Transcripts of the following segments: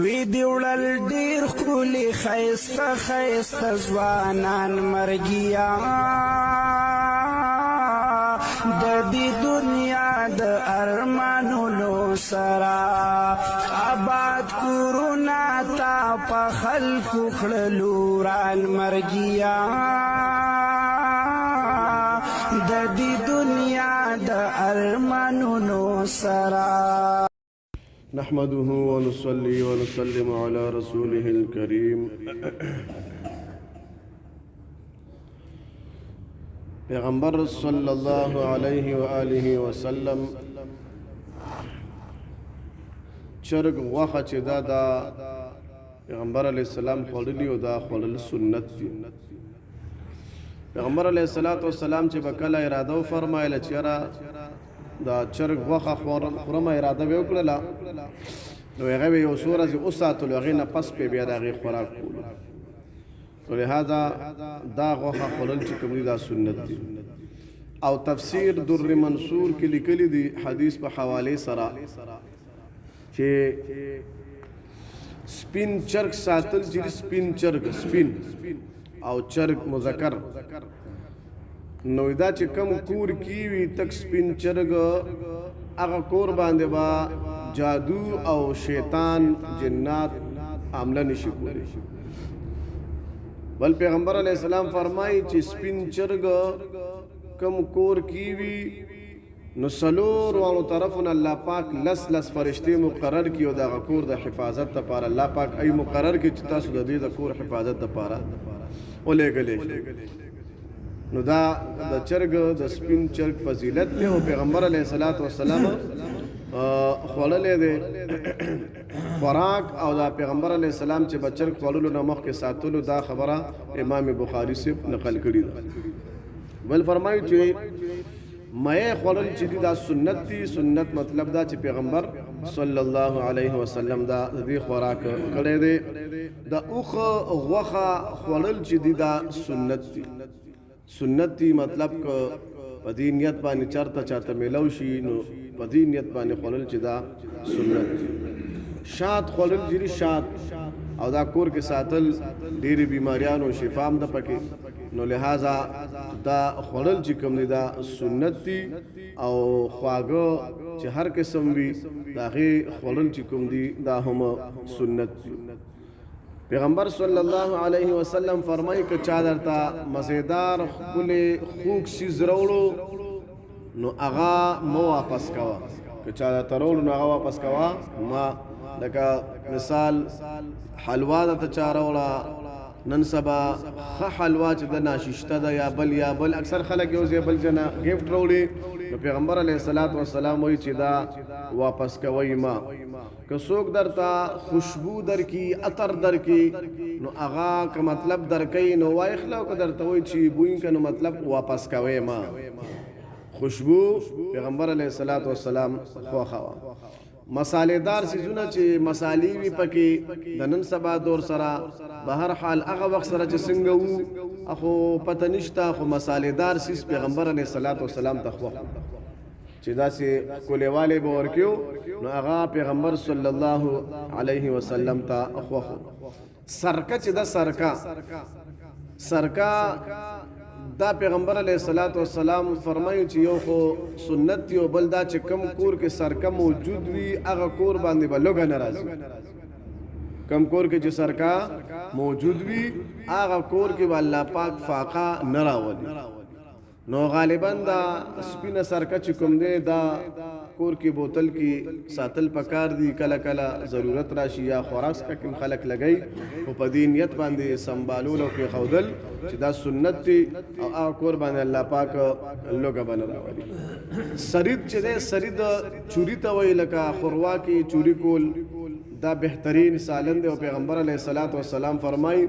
وی دیوړل ډیر خولي خیسته خیسته ځوانان مرګیا د دې دنیا د ارمانونو سرا آباد کورونا تا په خلکو کړلو ران مرګیا د دې دنیا د ارمانونو سرا نحمده ونصلي ونسلم على رسوله الكريم پیغمبر صلی الله علیه و آله وسلم چرګ غوښه چې دا پیغمبر علیه السلام خوړلی او دا خوړل سنت دي. پیغمبر علیه السلام چې بکله اراده فرمایله چې دا چرګ غوښه خورم اراده به وکړله نو هغه به یو څو ورځې وساتلو، هغې نه پس پې بیا د هغې خوراک کولو. نو لهذا دا غوښه خوړل چې کوم دي دا سنت دي. او تفسیر در منصور کې لیکلي دي حدیث په حوالې سره چې سپین چرګ ساتل چې سپین چرګ سپین او چرګ مذکر نو دا چې کم کور کی وی تک سپین چرګ هغه کور باندې با جادو او شیطان جنات عمله نشي کولی. بل پیغمبر علیہ السلام فرمایي چې سپین چرګ کم کور کی وی نو سلور وانو طرفنا الله پاک لس فرشتي مقرر کیو دا کور د حفاظت لپاره. الله پاک ای مقرر کی چې تاسو د دې د کور حفاظت لپاره ولېږلې. نو دا د چرګ د سپین چرګ فضیلت دی او پیغمبر علیه السلام خوړلې دی خوراک. او دا پیغمبر علیه السلام چې بچرګ خوړلو نه مخکې ساتلو دا خبره امام بخاری صاحب نقل کړې ده. بل فرمایي چې مې خوړل چې دا سنت دي. سنت مطلب دا چې پیغمبر صلی الله علیه وسلم دا دې خوراک کړی دی. دا اوخه غوښه خوړل چې دا سنت دي. سنت دی مطلب که په دې نیت باندې چاته میلاو شي نو په دې نیت باندې خوړل چې دا سنت دی. شات خوړل چې شات او دا کور کې ساتل ډېرې بیماریانو شفا هم ده پکې. نو لہذا دا خوړل چې کوم دی دا سنت دی. او خواږه چې هر قسم وي د هغې خوړل چې کوم دی دا هم سنت دی. پیغمبر صلی الله علیه وسلم فرمایي که چا درته مزیدار ښکلی خوږ څیز راوړو نو هغه مه واپس کوه. که چا درته راوړو نو هغه واپس کوه ما. لکه مثال حلوا درته چا راوړه نن سبا ښه حلوا چې د ناششته ده یا بل اکثر خلک یو ځای بل جنا ګفټ راوړي نو پیغمبر علیه السلام وایي چې دا واپس کوئ ما. که څوک درته خوشبو درکي عطر درکي نو هغه که مطلب درکوي نو وایخله او که درته وایي چې بوی که نو مطلب واپس کوئ ما. خوشبو پیغمبر علیه السلام خوښه وه. مسالېدار څیزونه چې مسالې وي پکې د نن سبا دور سره به هر حال هغه وخت سره چې څنګه وو خو پته نشته، خو مسالېدار څیز پیغمبر علیه السلام ته خوښ چې داسې ښکلیوالی به ورکیو نو هغه پیغمبر صلی الله علیه وسلم ته خوښ. سرکه چې دا سرکه دا پیغمبر علیه السلام فرمایي چې یو خو سنت دی او بل دا چې کم کور کې سرکه موجود وي هغه کور باندې به لوږه نه راځي. کم کور کې چې سرکه موجود وي هغه کور کې به الله پاک فاقه نه راولي. نو غالبا دا سپینه سرکه چې کوم دی دا کور کې بوتل کې ساتل پکار دي. کله کله ضرورت راشي یا خوراک کوم خلک لګي او په دې نیت باندې سنبالول او کې خودل چې دا سنت دی او هغه کور باندې الله پاک لوګه باندې راولي. سرید چې دی سرید چوری ته وایي لکه خوروا کې چوری کول دا بهترین سالن دی. او پیغمبر علیه السلام فرمایي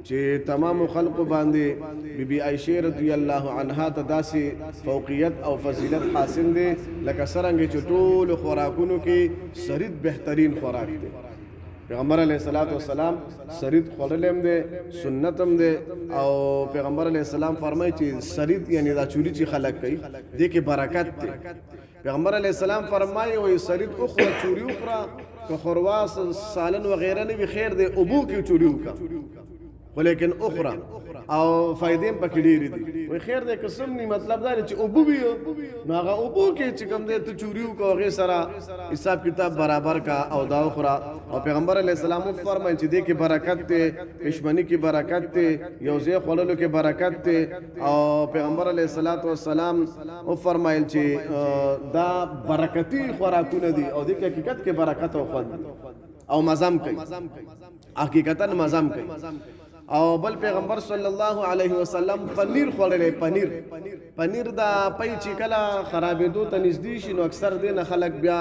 چې تمام خلق باندې بی عائشہ رضی الله عنها ته داسې فوقیت او فضیلت حاصل دی لکه څرنګه چې ټول خوراکونو کې سرید بهترین خوراک دی. پیغمبر علیه الصلاۃ والسلام سرید خورلم دی سنتم دی او پیغمبر علیه السلام فرمایي چې سرید یعنی دا چوری چې خلق کوي دې کې برکت دی پیغمبر علیه السلام فرمایي وي سرید اخرى چوری اخرى که خرواس سالن وغیرہ نه وي خیر دی ابو کې چوری وکړه ولیکن اخرى او فائدې پکې ډېرې دي وای خیر دې قسم ني مطلب دا چې ابو وي نو هغه ابو کې چې کوم دې ته چوریو کو هغه سره حساب کتاب برابر کا او دا اخرى او پیغمبر علیه السلام فرمایي چې دې کې برکت ته پښمنی کې برکت ته یو ځای خللو کې برکت ته او پیغمبر علیه الصلاۃ والسلام او فرمایل چې دا برکتی خوراکونه دي او دې حقیقت کې برکت او خود او مزام کوي حقیقتا مزام کوي او بل پیغمبر صلی الله علیه وسلم پنیر خوړلې پنیر دا پای چې کله خرابېدو ته نږدې شي نو اکثر دین خلک بیا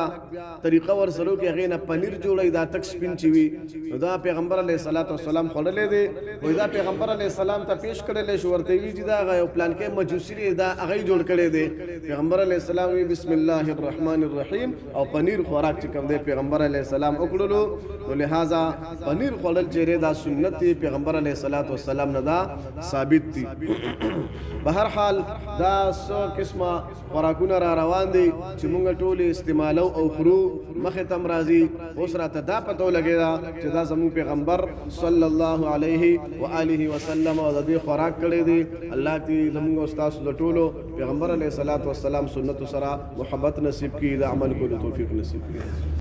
طریقه ورسره کې غینه پنیر جوړي دا تک سپین چی وي دا پیغمبر علیه الصلاۃ والسلام خوړلې دي وای دا پیغمبر علیه السلام ته پیش کړل شو ورته وی چې دا غو پلان کې مجوسی دا هغه جوړ کړي دي پیغمبر علیه السلام وی بسم الله الرحمن الرحیم او پنیر خوراک چې کوم دی پیغمبر علیه السلام وکړلو ولهذا پنیر خوړل چې دا سنت دی پیغمبر علیه الصلاۃ والسلام نه دا ثابت دي بهر حال دا سو قسمه خوراکونه را روان دي چې مونږ ټول استعمالو او خورو مخه تم راځي اوس راته دا پته لګیدا چې دا زموږ پیغمبر صلی الله علیه و آله وسلم او د دې خوراک کړی دی الله دې زموږ استاد د ټولو پیغمبر علیه الصلاۃ والسلام سنت سره محبت نصیب کړي د عمل کولو توفیق نصیب کړي